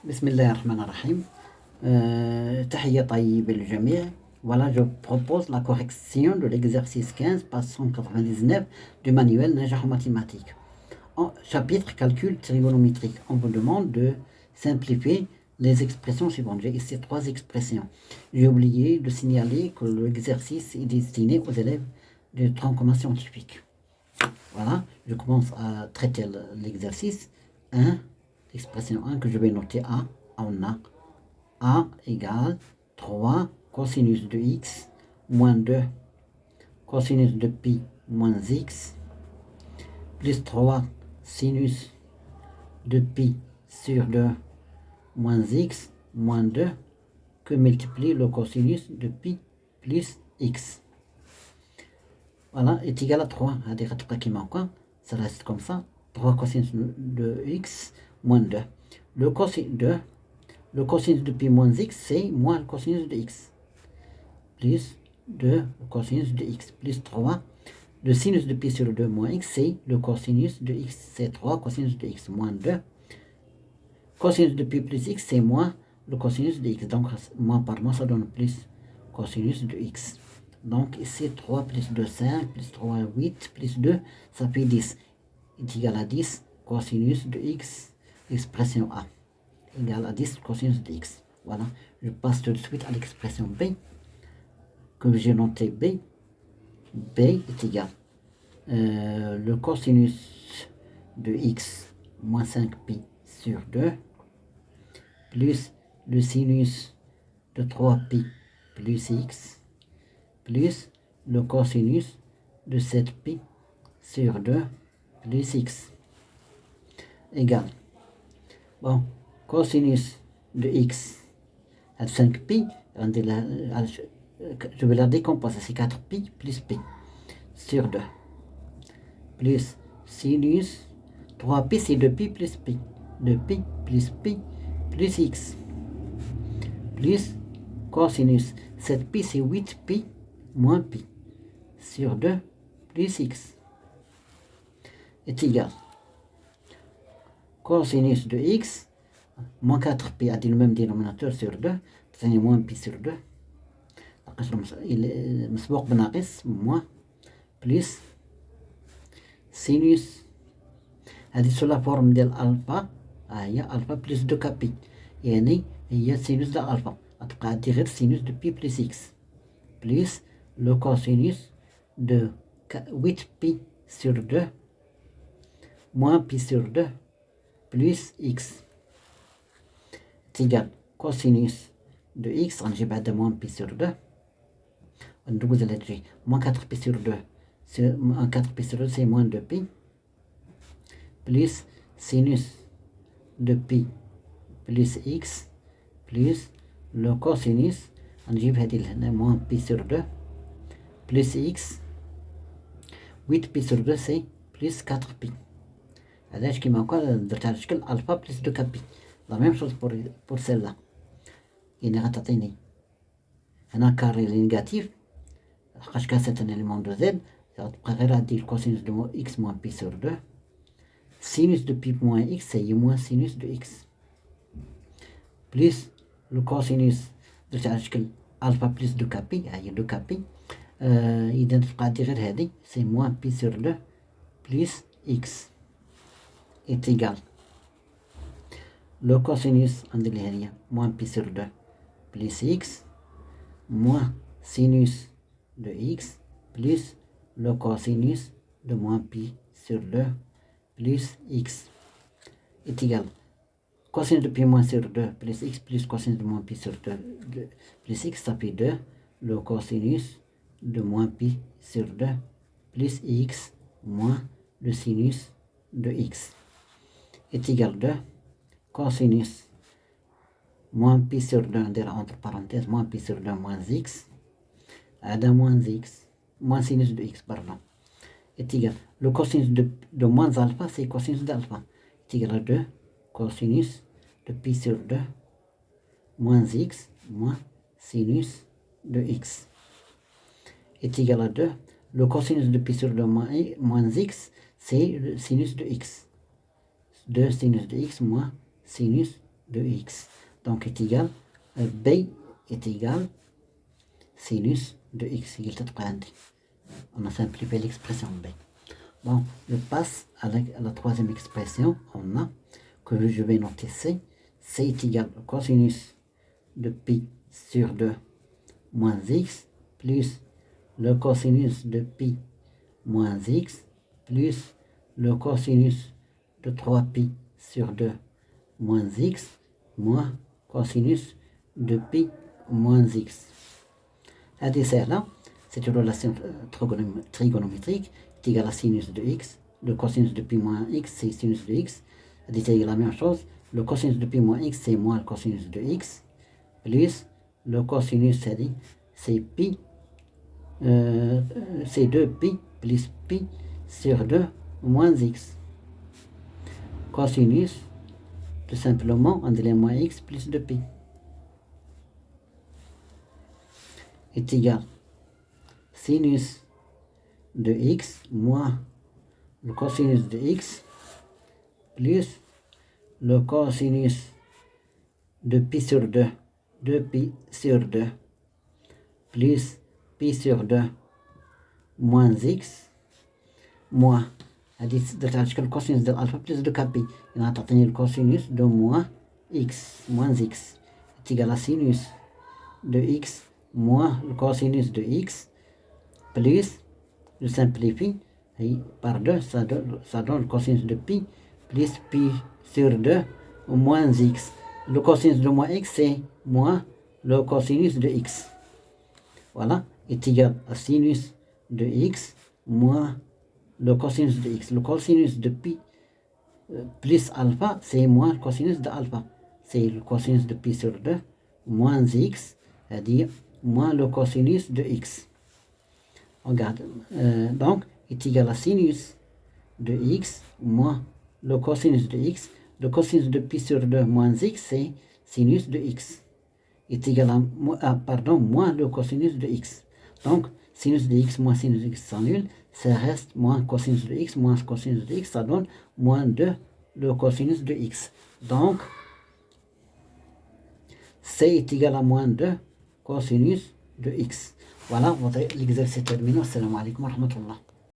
بسم الله الرحمن الرحيم. تحية طيبة للجميع. Voilà, je propose la correction de l'exercice 15, page 199 du manuel Najah en mathématiques. En chapitre calcul trigonométrique, on vous demande de simplifier les expressions suivantes. J'ai ici 3 expressions. J'ai oublié de signaler que l'exercice est destiné aux élèves de tronc commun scientifique. Voilà, je commence à traiter l'exercice 1. Expression 1 que je vais noter A. On a A égale 3 cosinus de x moins 2 cosinus de pi moins x plus 3 sinus de pi sur 2 moins x moins 2 que multiplie le cosinus de pi plus x. Voilà, est égal à 3. Ça reste comme ça. 3 cosinus de x moins 2. Le cosinus de pi moins x, c'est moins le cosinus de x. Plus 2, le cosinus de x. Plus 3. Le sinus de pi sur 2 moins x, c'est le cosinus de x. C'est 3 cosinus de x moins 2. Cosinus de pi plus x, c'est moins le cosinus de x. Donc, moins par moins, ça donne plus cosinus de x. Donc, ici, 3 plus 2, 5, plus 3, 8, plus 2, ça fait 10. Est égal à 10 cosinus de x, expression A. Égal à 10 cosinus de x. Voilà, je passe tout de suite à l'expression B. Que j'ai noté B. B est égal le cosinus de x moins 5pi sur 2 plus le sinus de 3pi plus x plus le cosinus de 7pi sur 2 plus x égale, bon, cosinus de x à 5pi, je vais la décomposer, c'est 4pi plus pi sur 2 plus sinus 3pi, c'est 2pi plus pi, 2pi plus pi plus x plus cosinus 7pi, c'est 8pi moins pi sur 2 plus x est égal cosinus de x moins 4pi a dit le même dénominateur sur 2, c'est moins pi sur 2, مسبوق بناقص moins plus sinus هذه sous la forme ديال الفا، هي الفا بلس 2 كابي، يعني هي سينوس ديال الفا، غتبقى عندي غير سينوس دو بي بلس اكس بلس لو كوسينوس دو 8 بي sur 2 moins pi sur 2 plus x est égal cosinus de x, غنجيب عندها moins pi sur 2 ندوز على تجي moins 4 pi sur 2 moins 4 pi sur 2 c'est moins 2 pi plus sinus de pi plus x plus le cosinus غنجيب هذه لهنا moins pi sur 2 plus x 8 pi sur 2 c'est plus 4 pi. علاش كيما هكا درت على شكل الفا بلس 2 كابي، لا ميم شوز بور سيل لا، يعني غتعطيني هنا كاري لي نيجاتيف لحقاش كان سيت ان اليمون دو زد، غتبقى غير عندي الكوسينوس دو اكس موان بي سور 2 سينوس دو بي موان اكس هي موان سينوس دو اكس بلس لو كوسينوس درت على شكل الفا بلس 2 كابي، هي 2 كابي، اذا تبقى عندي غير هادي سي موان بي سور 2 بلس اكس est égal le cosinus عندي اللي هي moins pi sur 2 plus x moins sinus de x plus le cosinus de moins pi sur 2 plus x est égal cosinus de pi moins sur 2 plus x plus cosinus de moins pi sur 2 plus x, ça fait 2 le cosinus de moins pi sur 2 plus x moins le sinus de x est égal de cosinus moins pi sur 2 entre parenthèses moins pi sur 2 moins x à moins x moins sinus de x pardon est égal le cosinus de moins alpha, c'est cosinus d'alpha, est égal à 2 cosinus de pi sur 2 moins x moins sinus de x est égal à 2 le cosinus de pi sur 2 moins x, c'est le sinus de x, 2 sinus de x moins sinus de x. Donc est égal, b est égal sinus de x. On a simplifié l'expression b. Bon, je passe à la troisième expression. On a que je vais noter c. C est égal au cosinus de pi sur 2 moins x plus le cosinus de pi moins x plus le cosinus de 3pi sur 2 moins x moins cosinus de pi moins x. C'est une relation trigonométrique qui est égale à sinus de x. Le cosinus de pi moins x, c'est sinus de x. C'est la même chose. Le cosinus de pi moins x, c'est moins le cosinus de x. Plus le cosinus, c'est pi. C'est 2pi plus pi sur 2 moins x. Cosinus, tout simplement, on dirait moins x plus 2pi. Est égal sinus de x moins le cosinus de x plus le cosinus de pi sur 2, 2pi sur 2 plus pi sur 2 moins x moins le cosinus de alpha plus de kpi. On a obtenu le cosinus de moins x est égal à sinus de x moins le cosinus de x plus, je simplifie, et par 2, ça donne le cosinus de pi plus pi sur 2 moins x. Le cosinus de moins x, c'est moins le cosinus de x. Voilà, est égal à sinus de x moins le cosinus de x. Le cosinus de pi plus alpha, c'est moins le cosinus de alpha. C'est le cosinus de pi sur 2 moins x, c'est-à-dire moins le cosinus de x. Regarde, donc est égal à sinus de x moins le cosinus de x. Le cosinus de pi sur 2 moins x, c'est sinus de x. Est égal à, moins le cosinus de x. Donc, sinus de x moins sinus de x s'annule. Ça reste moins cosinus de x moins cosinus de x. Ça donne moins 2 le cosinus de x. Donc, c est égal à moins 2 cosinus de x. Voilà, l'exercice terminé. Assalamu alaikum wa rahmatullah.